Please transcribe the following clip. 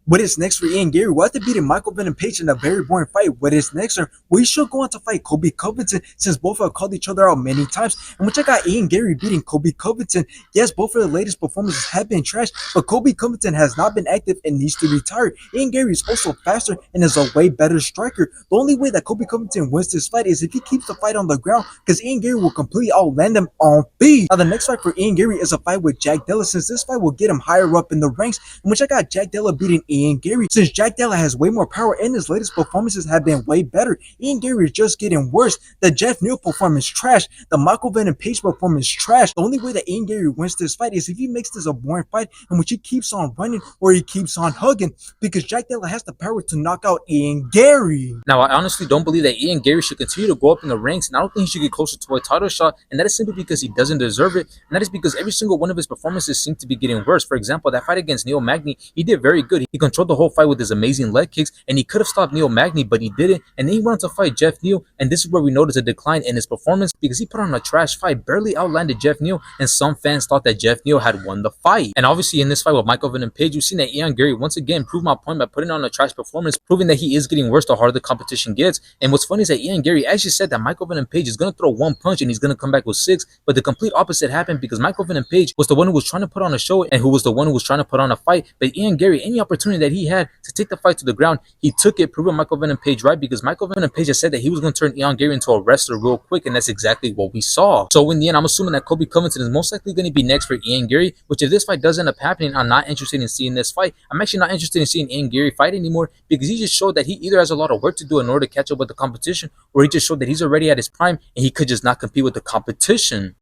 What is next for Ian Garry? Well, after beating Michael Venom Page in a very boring fight, what is next? We should go on to fight Kobe Covington since both have called each other out many times. And which I got Ian Garry beating Kobe Covington. Yes, both of the latest performances have been trash, but Kobe Covington has not been active and needs to retire. Ian Garry is also faster and is a way better striker. The only way that Kobe Covington wins this fight is if he keeps the fight on the ground, because Ian Garry will completely outland him on feet. Now, the next fight for Ian Garry is a fight with Jack Della, since this fight will get him higher up in the ranks, in which I got Jack Della beating Ian Garry. Since Jack Della has way more power and his latest performances have been way better, Ian Garry is just getting worse. The Jeff Neal performance trash. The Michael Venom Page performance trash. The only way that Ian Garry wins this fight is if he makes this a boring fight in which he keeps on running or he keeps on hugging, because Jack Della has the power to knock out Ian Garry. Now, I honestly don't believe that Ian Garry should continue to go up in the ranks, and I don't think he should get closer to a title shot, and that is simply because he doesn't deserve it, and that is because every single one of his performances seem to be getting worse. For example, that fight against Neil Magny, he did very good. He controlled the whole fight with his amazing leg kicks, and he could have stopped Neil Magny, but he didn't, and then he went on to fight Jeff Neal, and this is where we noticed a decline in his performance because he put on a trash fight, barely outlanded Jeff Neal, and some fans thought that Jeff Neal had won the fight. And obviously in this fight with Michael Venom Page, we've seen that Ian Garry once again proved my point by putting on a trash performance, proving that he is getting worse the harder the competition gets. And what's funny is that Ian Garry actually said that Michael Venom Page is going to throw one punch and he's going to come back with 6, but the complete opposite happened because Michael Venom Page was the one who was trying to put on a show and who was the one who was trying to put on a fight. But Ian Garry, any opportunity that he had to take the fight to the ground, he took it, proving Michael Venom Page right, because Michael Venom Page has said that he was going to turn Ian Garry into a wrestler real quick, and that's exactly what we saw. So in the end, I'm assuming that Kobe Covington is most likely going to be next for Ian Garry, which if this fight does end up happening, I'm not interested in seeing this fight. I'm actually not interested in seeing Ian Garry fight anymore because he just showed that he either has a lot of work to do in order to catch up with the competition, or he just showed that he's already at his prime and he could just not compete with the competition.